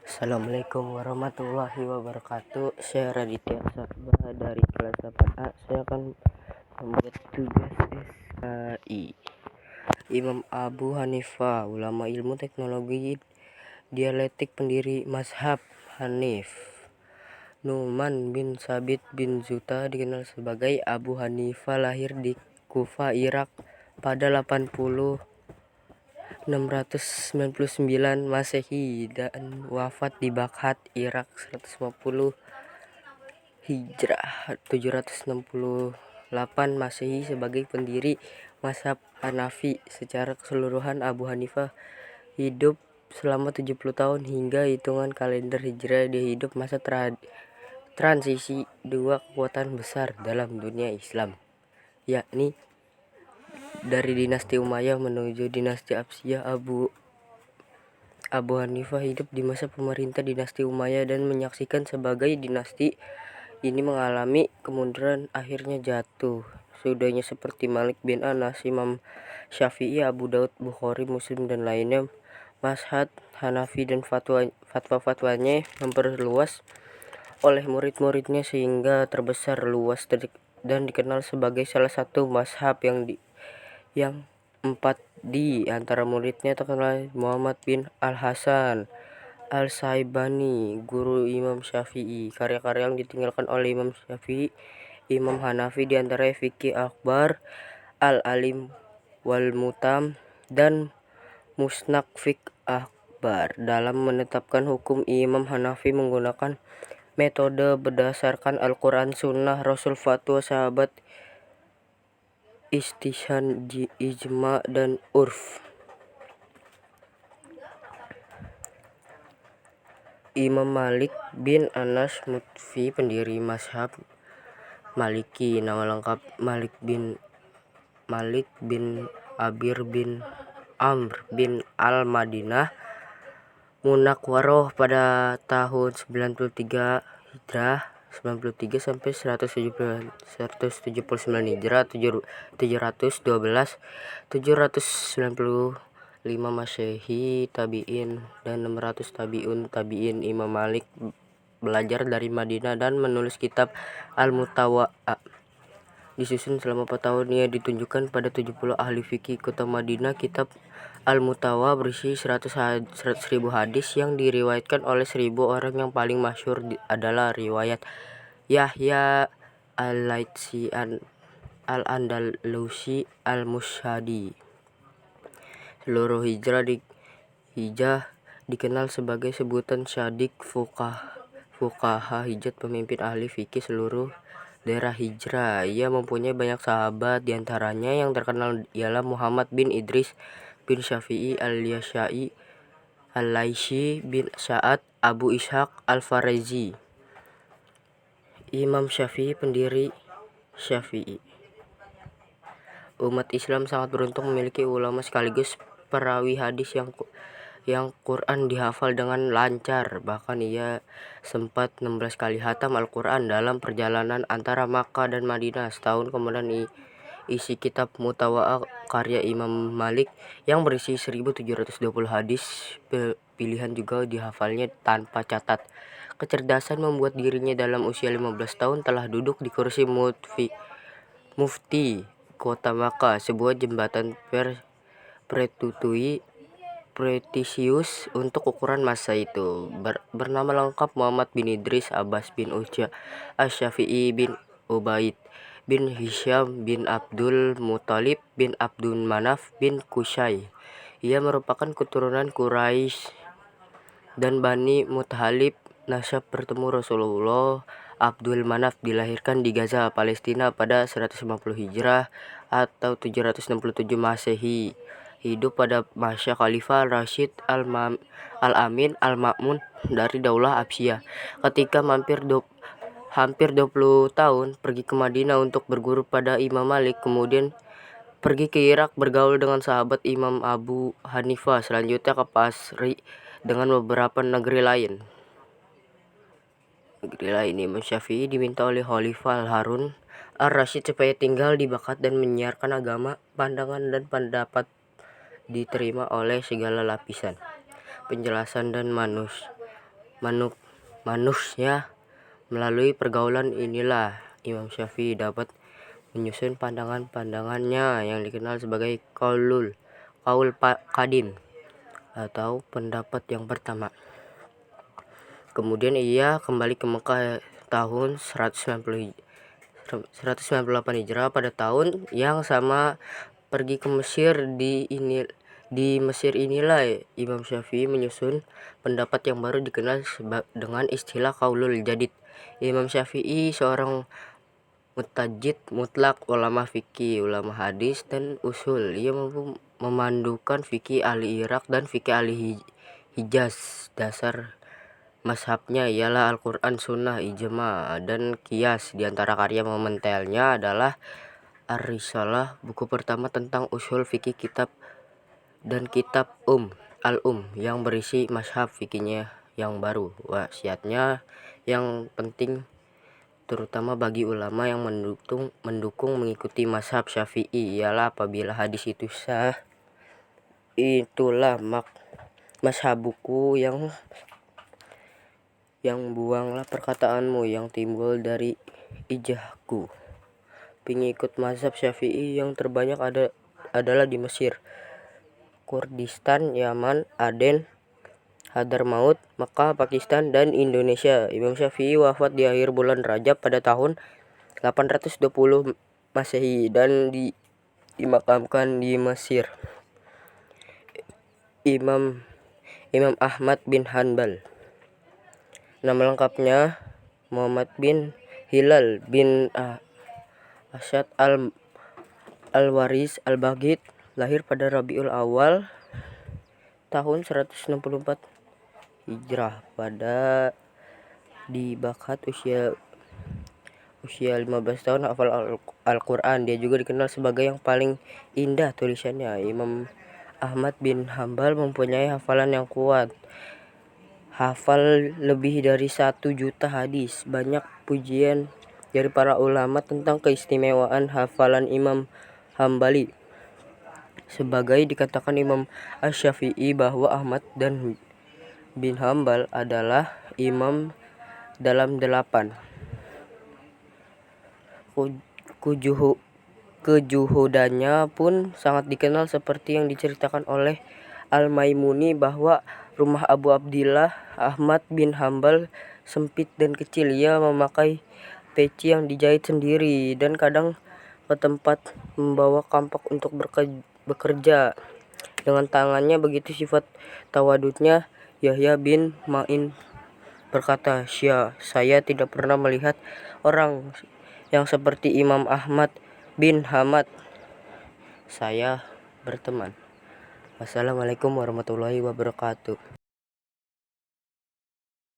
Assalamualaikum warahmatullahi wabarakatuh. Saya Raditya Sabah dari kelas 8A. Saya akan membuat tugas SKI. Imam Abu Hanifah, ulama ilmu teknologi dialektik, pendiri mazhab Hanif. Nu'man bin Sabit bin Zuta dikenal sebagai Abu Hanifah, lahir di Kufa, Irak pada 699 Masehi dan wafat di Baghdad, Irak 150 Hijrah 768 Masehi sebagai pendiri mazhab Hanafi. Secara keseluruhan Abu Hanifah hidup selama 70 tahun hingga hitungan kalender Hijrah. Dia hidup masa transisi dua kekuatan besar dalam dunia Islam, yakni dari dinasti Umayyah menuju dinasti Abbasiyah. Abu Hanifah hidup di masa pemerintah dinasti Umayyah dan menyaksikan sebagai dinasti ini mengalami kemunduran, akhirnya jatuh. Sudahnya seperti Malik bin Anas, Imam Syafi'i, Abu Daud, Bukhari, Muslim, dan lainnya, mazhab Hanafi dan fatwa-fatwanya memperluas oleh murid-muridnya sehingga terbesar luas dan dikenal sebagai salah satu mazhab yang empat di antara muridnya terkenal Muhammad bin Al-Hasan Al-Syaibani, guru Imam Syafi'i. Karya-karya yang ditinggalkan oleh Imam Syafi'i, Imam Hanafi diantara Fiqih Akbar, Al-Alim wal Mutam, dan Musnad Fiqh Akbar. Dalam menetapkan hukum, Imam Hanafi menggunakan metode berdasarkan Al-Quran, Sunnah Rasul, fatwa sahabat, istihsan, ijma, dan urf. Imam Malik bin Anas Mutfi, pendiri mazhab Maliki. Nama lengkap Malik bin Abir bin Amr bin Al-Madinah Munawwaroh pada tahun 93 Hijrah 93 sampai 179 Hijrah 712 795 Masehi, tabi'in dan 600 tabi'in. Imam Malik belajar dari Madinah dan menulis kitab Al-Muwatta. Disusun selama 4 tahun. Ia ditunjukkan pada 70 ahli fikih kota Madinah. Kitab Al-Muwatta berisi 100.000 hadis yang diriwayatkan oleh 1.000 orang. Yang paling masyhur adalah riwayat Yahya Al-Laitsi Al-Andalusi Al-Mushadi. Seluruh hijrah dikenal sebagai sebutan syadik fuqaha hijat, pemimpin ahli fikih seluruh daerah Hijrah. Ia mempunyai banyak sahabat, diantaranya yang terkenal ialah Muhammad bin Idris bin Syafi'i Al-Yashai, Al-Laisi bin Sa'ad, Abu Ishaq Al-Farazi. Imam Syafi'i, pendiri Syafi'i. Umat Islam sangat beruntung memiliki ulama sekaligus perawi hadis yang Quran dihafal dengan lancar. Bahkan ia sempat 16 kali hatam Al-Quran dalam perjalanan antara Makkah dan Madinah. Setahun kemudian isi kitab Muwatta karya Imam Malik yang berisi 1720 hadis pilihan juga dihafalnya tanpa catat. Kecerdasan membuat dirinya dalam usia 15 tahun telah duduk di kursi mufti kota Makkah. Sebuah jembatan pretisius untuk ukuran masa itu. Bernama lengkap Muhammad bin Idris Abbas bin Utsya Asy-Syafi'i bin Ubaid bin Hisham bin Abdul Muthalib bin Abdul Manaf bin Qusay. Ia merupakan keturunan Quraisy dan Bani Muthalib. Nasab bertemu Rasulullah. Abdul Manaf dilahirkan di Gaza, Palestina pada 150 Hijrah atau 767 Masehi. Hidup pada masa Khalifah Rashid Al-Amin Al-Ma'mun dari Daulah Abbasiyah. Ketika hampir 20 tahun pergi ke Madinah untuk berguru pada Imam Malik, kemudian pergi ke Irak bergaul dengan sahabat Imam Abu Hanifah, selanjutnya ke Basri dengan beberapa negeri lain. Imam Syafi'i diminta oleh Khalifah Harun Ar-Rasyid supaya tinggal di Baghdad dan menyiarkan agama. Pandangan dan pendapat diterima oleh segala lapisan. Penjelasan dan manusia. Melalui pergaulan inilah Imam Syafi'i dapat menyusun pandangan-pandangannya yang dikenal sebagai qaul qadim atau pendapat yang pertama. Kemudian ia kembali ke Mekah tahun 198 Hijrah. Pada tahun yang sama pergi ke Mesir. Di Mesir inilah Imam Syafi'i menyusun pendapat yang baru dikenal dengan istilah qaulul jadid. Imam Syafi'i seorang mutajid mutlak, ulama fikih, ulama hadis dan usul. Ia mampu memandukan fikih ahli Irak dan fikih ahli Hijaz. Dasar mazhabnya ialah Al-Quran, Sunnah, Ijma, dan Qiyas. Di antara karya momentelnya adalah Ar-Risalah, buku pertama tentang usul fikih, kitab Al-Um yang berisi mazhab fikihnya yang baru. Wasiatnya yang penting terutama bagi ulama yang mendukung mengikuti mazhab Syafi'i ialah apabila hadis itu sah, itulah mazhabku, yang buanglah perkataanmu yang timbul dari ijazahku. Pengikut mazhab Syafi'i yang terbanyak adalah di Mesir, Kurdistan, Yaman, Aden, Hadramaut, Makkah, Pakistan, dan Indonesia. Imam Syafi'i wafat di akhir bulan Rajab pada tahun 820 Masehi dan dimakamkan di Mesir. Imam Ahmad bin Hanbal. Nama lengkapnya Muhammad bin Hilal bin Asyad al-Waris al-Baghid, lahir pada Rabiul Awal tahun 164 Hijrah pada di Baghdad. Usia 15 tahun, hafal Al-Quran. Dia juga dikenal sebagai yang paling indah tulisannya. Imam Ahmad bin Hanbal mempunyai hafalan yang kuat, hafal lebih dari 1 juta hadis. Banyak pujian dari para ulama tentang keistimewaan hafalan Imam Hambali. Sebagai dikatakan Imam Asy-Syafi'i bahwa Ahmad bin Hanbal adalah imam dalam 8. Kejuhudannya pun sangat dikenal, seperti yang diceritakan oleh Al-Maimuni bahwa rumah Abu Abdillah Ahmad bin Hanbal sempit dan kecil. Ia memakai peci yang dijahit sendiri dan kadang ke tempat membawa kampak untuk bekerja dengan tangannya. Begitu sifat tawadudnya. Yahya bin Ma'in berkata, saya tidak pernah melihat orang yang seperti Imam Ahmad bin Hamad. Saya berteman. Wassalamualaikum warahmatullahi wabarakatuh.